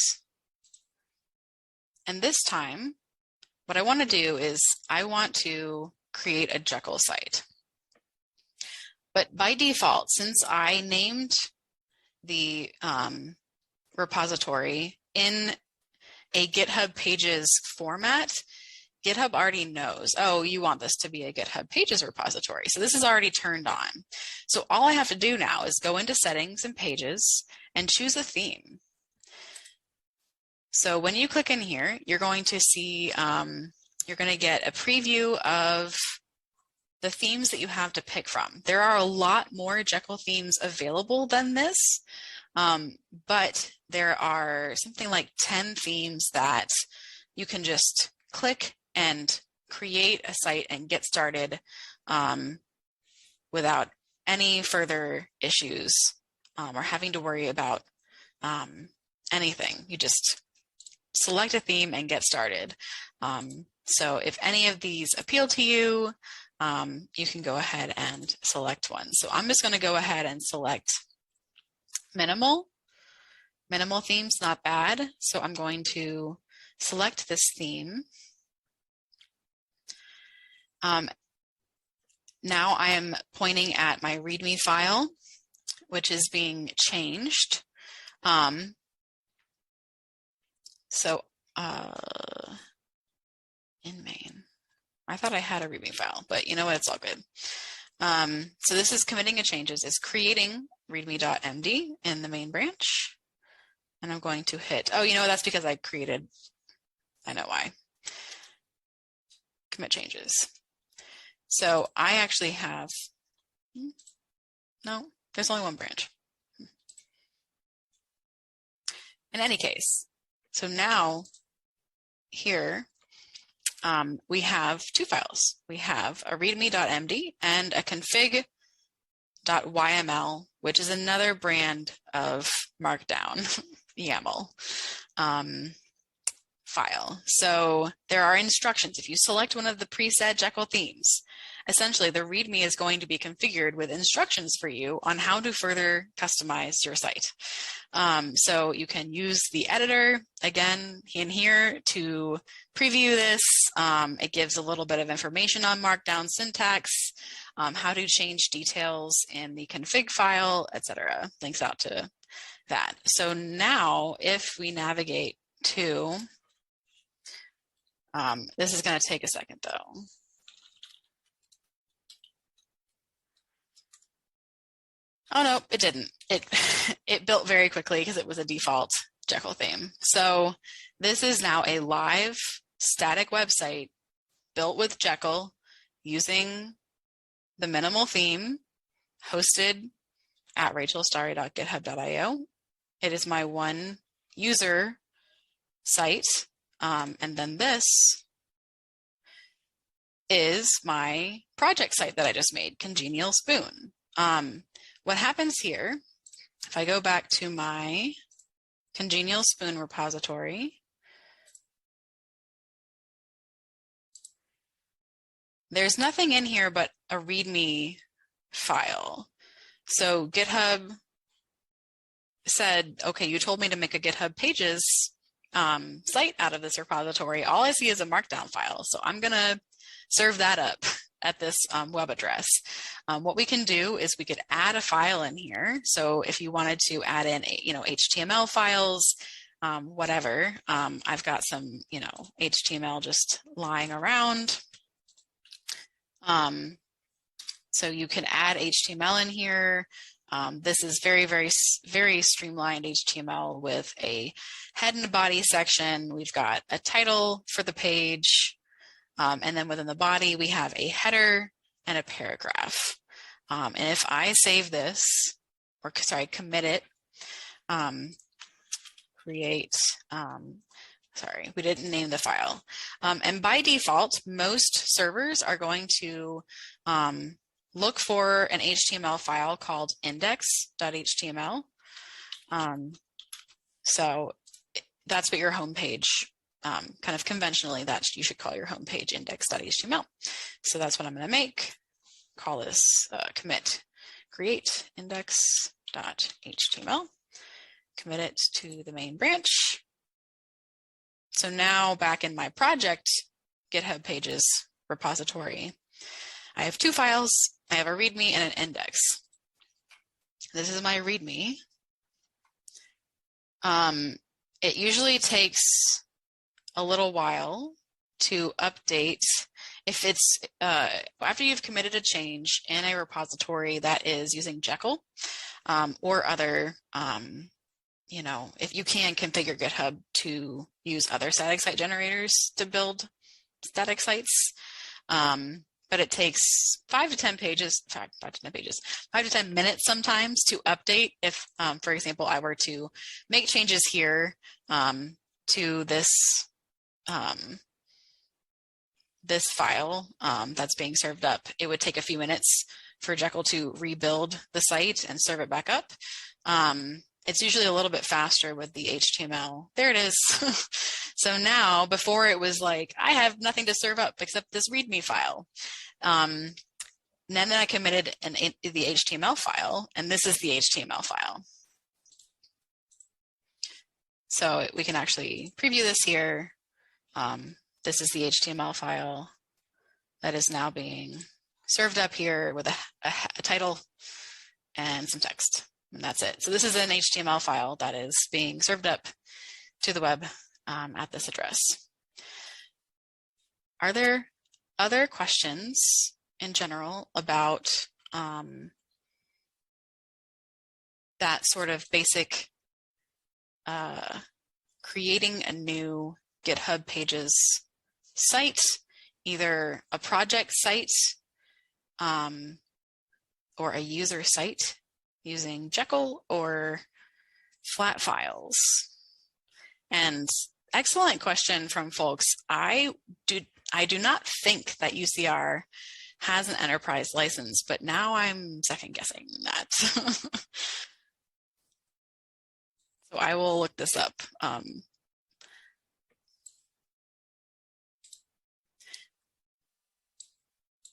And this time, what I want to do is I want to create a Jekyll site. But by default, since I named the repository in a GitHub Pages format, GitHub already knows, oh, you want this to be a GitHub Pages repository. So this is already turned on. So all I have to do now is go into settings and pages and choose a theme. So when you click in here, you're going to see, you're going to get a preview of the themes that you have to pick from. There are a lot more Jekyll themes available than this, but there are something like 10 themes that you can just click and create a site and get started without any further issues or having to worry about anything. You just select a theme and get started. So if any of these appeal to you, you can go ahead and select one. So I'm just going to go ahead and select minimal. Minimal theme's not bad. So I'm going to select this theme. Now I am pointing at my README file, which is being changed. In main, I thought I had a README file, but you know what, it's all good. So this is committing a changes, is creating readme.md in the main branch. And I'm going to hit, oh, you know, that's because I know why. Commit changes. So I actually have, no, there's only one branch. In any case, so now here we have two files. We have a readme.md and a config.yml, which is another brand of markdown YAML file. So there are instructions. If you select one of the preset Jekyll themes, essentially the README is going to be configured with instructions for you on how to further customize your site. So you can use the editor, again, in here to preview this. It gives a little bit of information on markdown syntax, how to change details in the config file, etc. Links out to that. So now if we navigate to, this is going to take a second though. Oh no, it didn't. It built very quickly because it was a default Jekyll theme. So this is now a live static website built with Jekyll using the minimal theme, hosted at rachelstarry.github.io. It is my one user site. And then this is my project site that I just made, Congenial Spoon. What happens here, if I go back to my Congenial Spoon repository, there's nothing in here but a README file. So GitHub said, okay, you told me to make a GitHub Pages site out of this repository. All I see is a markdown file. So I'm going to serve that up web address. What we can do is we could add a file in here. So if you wanted to add in, HTML files, whatever, I've got some, HTML just lying around. So you can add HTML in here. This is very, very, very streamlined HTML with a head and body section. We've got a title for the page. And then within the body, we have a header and a paragraph. And if I save this, commit it, we didn't name the file. And by default, most servers are going to look for an HTML file called index.html. So that's what your home page, kind of conventionally, that you should call your home page index.html. So that's what I'm going to make. Call this commit create index.html. Commit it to the main branch. So now back in my project GitHub Pages repository, I have two files. I have a README and an index. This is my README. It usually takes a little while to update. If it's after you've committed a change in a repository that is using Jekyll or other, if you can configure GitHub to use other static site generators to build static sites. But it takes 5 to 10 minutes sometimes to update. If, for example, I were to make changes here to this this file that's being served up, it would take a few minutes for Jekyll to rebuild the site and serve it back up. It's usually a little bit faster with the HTML. There it is. So now, before it was like, I have nothing to serve up except this README file. And then I committed the HTML file, and this is the HTML file. So we can actually preview this here. This is the HTML file that is now being served up here with a title and some text. And that's it. So this is an HTML file that is being served up to the web at this address. Are there other questions in general about that sort of basic creating a new GitHub Pages site, either a project site or a user site using Jekyll or flat files? And excellent question from folks. I do not think that UCR has an enterprise license, but now I'm second guessing that. So I will look this up.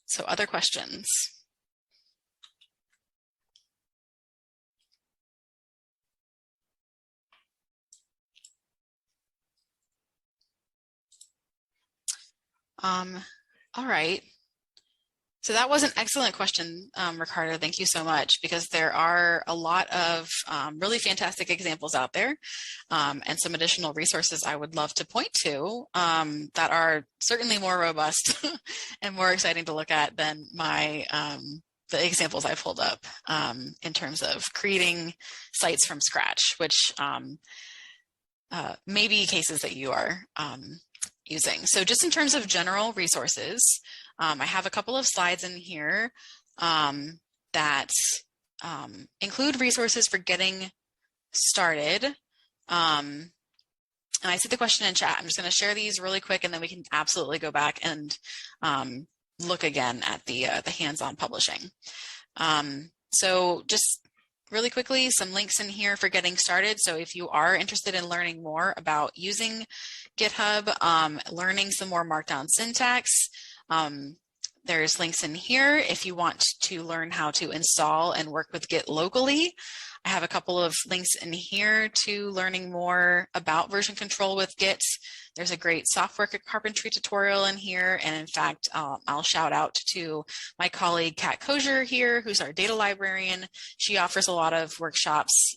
So other questions? All right. So that was an excellent question, Ricardo. Thank you so much, because there are a lot of really fantastic examples out there and some additional resources I would love to point to that are certainly more robust and more exciting to look at than the examples I pulled up in terms of creating sites from scratch, which may be cases that you are using. So just in terms of general resources, I have a couple of slides in here that include resources for getting started. And I see the question in chat. I'm just going to share these really quick, and then we can absolutely go back and look again at the hands-on publishing. So just really quickly, some links in here for getting started. So if you are interested in learning more about using GitHub, learning some more markdown syntax, there's links in here if you want to learn how to install and work with Git locally. I have a couple of links in here to learning more about version control with Git. There's a great software carpentry tutorial in here. And in fact, I'll shout out to my colleague, Kat Kosier here, who's our data librarian. She offers a lot of workshops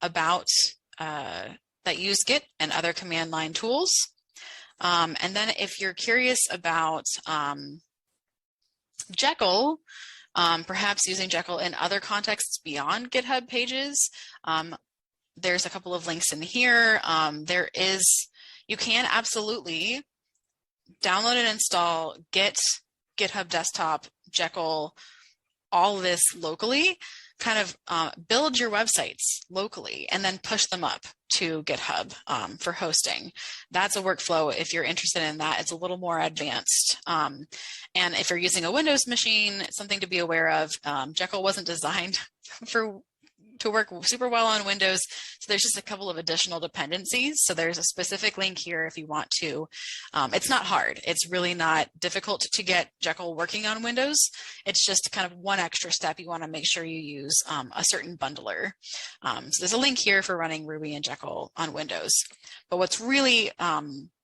about that use Git and other command line tools. And then if you're curious about Jekyll, perhaps using Jekyll in other contexts beyond GitHub Pages, there's a couple of links in here. You can absolutely download and install Git, GitHub Desktop, Jekyll, all this locally, kind of build your websites locally and then push them up to GitHub for hosting. That's a workflow. If you're interested in that, it's a little more advanced. And if you're using a Windows machine, it's something to be aware of. Jekyll wasn't designed to work super well on Windows. So there's just a couple of additional dependencies. So there's a specific link here if you want to. It's not hard. It's really not difficult to get Jekyll working on Windows. It's just kind of one extra step. You want to make sure you use a certain bundler. So there's a link here for running Ruby and Jekyll on Windows. But what's really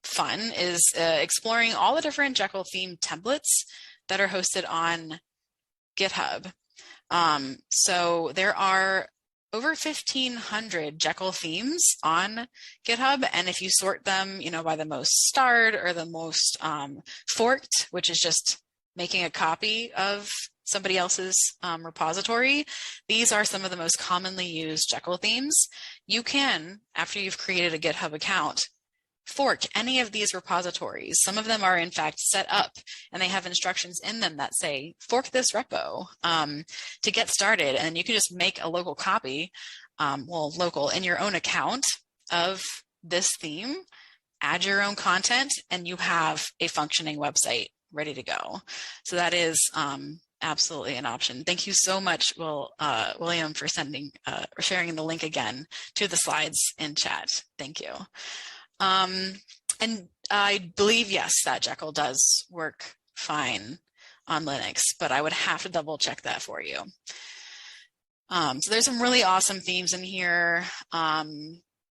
fun is exploring all the different Jekyll theme templates that are hosted on GitHub. So there are over 1,500 Jekyll themes on GitHub, and if you sort them, by the most starred or the most forked, which is just making a copy of somebody else's repository, these are some of the most commonly used Jekyll themes. You can, after you've created a GitHub account, fork any of these repositories. Some of them are in fact set up and they have instructions in them that say fork this repo to get started, and you can just make a local copy, local in your own account of this theme, add your own content, and you have a functioning website ready to go. So that is absolutely an option. Thank you so much, William, for sharing the link again to the slides in chat. Thank you. And I believe, yes, that Jekyll does work fine on Linux, but I would have to double check that for you. So there's some really awesome themes in here.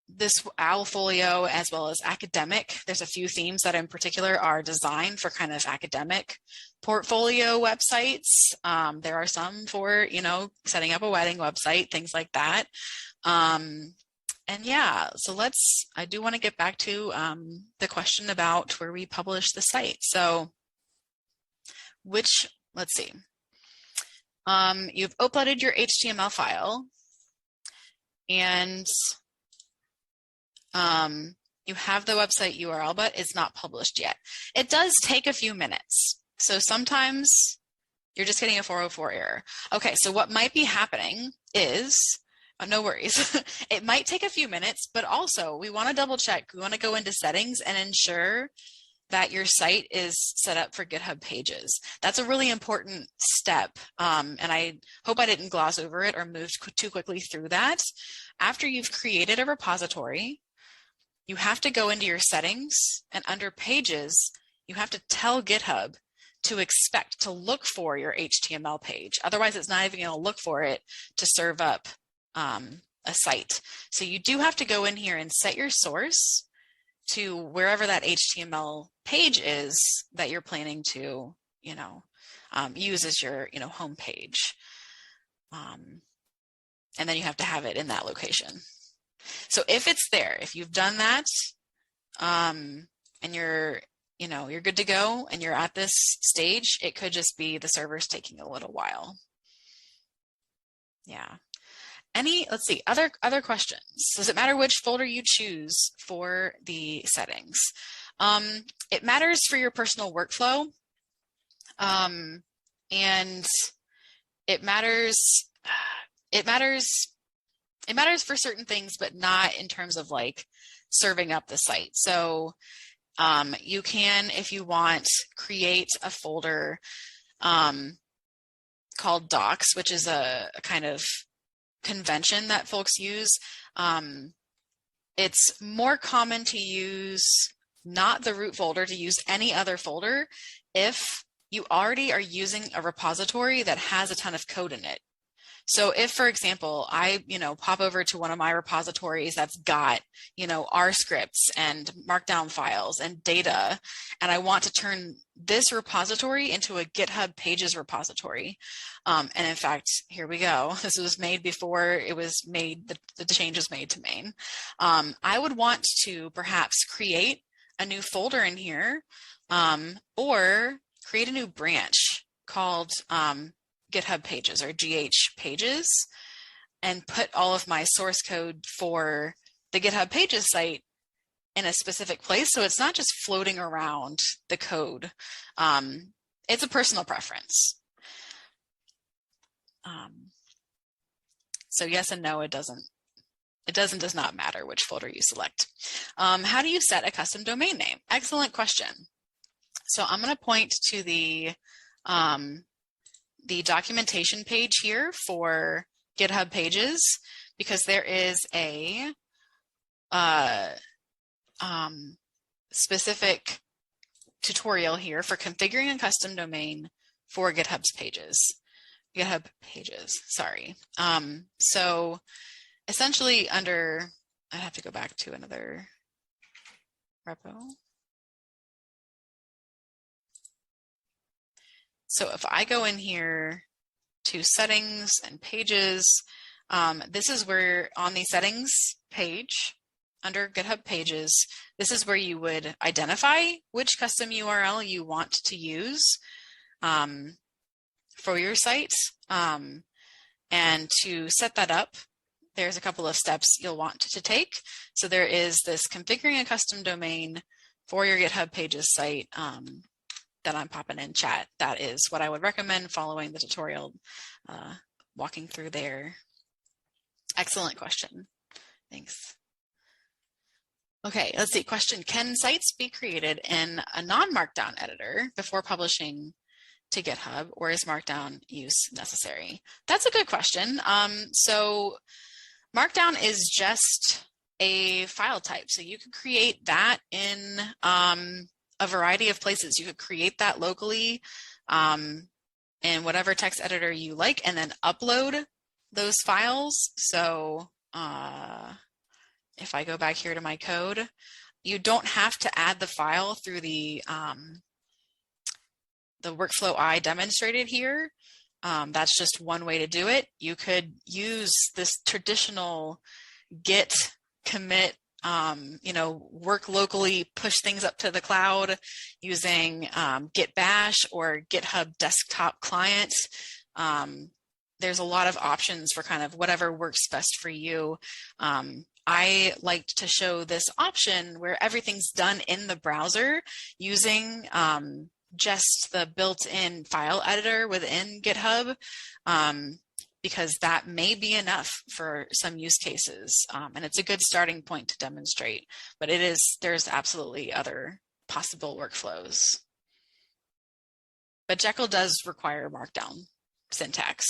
This Owlfolio, as well as academic, there's a few themes that in particular are designed for kind of academic portfolio websites. There are some for, setting up a wedding website, things like that. And yeah, so I do want to get back to the question about where we publish the site. So let's see. You've uploaded your HTML file and you have the website URL, but it's not published yet. It does take a few minutes. So sometimes you're just getting a 404 error. Okay, so what might be happening is, no worries. It might take a few minutes, but also we want to double check. We want to go into settings and ensure that your site is set up for GitHub Pages. That's a really important step. And I hope I didn't gloss over it or move too quickly through that. After you've created a repository, you have to go into your settings, and under Pages, you have to tell GitHub to look for your HTML page. Otherwise, it's not even going to look for it to serve up a site. So you do have to go in here and set your source to wherever that HTML page is that you're planning to, use as your, home page. And then you have to have it in that location. So if it's there, if you've done that, and you're good to go and you're at this stage, it could just be the server's taking a little while. Yeah. Let's see, other questions. Does it matter which folder you choose for the settings? It matters for your personal workflow. And it matters for certain things, but not in terms of like serving up the site. So you can, if you want, create a folder called docs, which is a kind of convention that folks use. It's more common to use not the root folder, to use any other folder if you already are using a repository that has a ton of code in it. So if, for example, I, pop over to one of my repositories that's got, R scripts and markdown files and data, and I want to turn this repository into a GitHub Pages repository. And in fact, here we go. This was made before it was made, the change was made to main. I would want to perhaps create a new folder in here, or create a new branch called GitHub Pages or GH Pages, and put all of my source code for the GitHub Pages site in a specific place. So it's not just floating around the code. It's a personal preference. So yes and no, it does not matter which folder you select. How do you set a custom domain name? Excellent question. So I'm going to point to the documentation page here for GitHub Pages, because there is a specific tutorial here for configuring a custom domain for GitHub Pages, sorry. So essentially I have to go back to another repo. So if I go in here to settings and pages, this is where on the settings page under GitHub Pages, this is where you would identify which custom URL you want to use for your site. And to set that up, there's a couple of steps you'll want to take. So there is this configuring a custom domain for your GitHub Pages site that I'm popping in chat. That is what I would recommend following the tutorial, walking through there. Excellent question. Thanks. Okay, let's see. Question: can sites be created in a non-Markdown editor before publishing to GitHub, or is Markdown use necessary? That's a good question. So Markdown is just a file type. So you could create that in a variety of places. You could create that locally in whatever text editor you like, and then upload those files. So if I go back here to my code, you don't have to add the file through the workflow I demonstrated here. That's just one way to do it. You could use this traditional Git commit, work locally, push things up to the cloud using Git Bash or GitHub Desktop Client. There's a lot of options for kind of whatever works best for you. I like to show this option where everything's done in the browser using just the built-in file editor within GitHub, because that may be enough for some use cases. And it's a good starting point to demonstrate, but there's absolutely other possible workflows. But Jekyll does require Markdown syntax.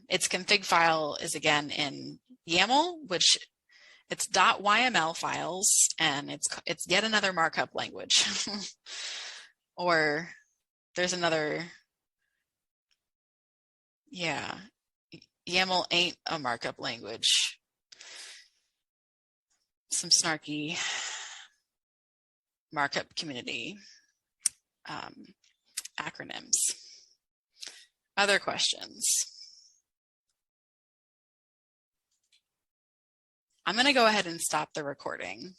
Its config file is again in YAML, which it's .yml files, and it's yet another markup language. Or there's another, yeah, YAML ain't a markup language. Some snarky markup community acronyms. Other questions? I'm going to go ahead and stop the recording.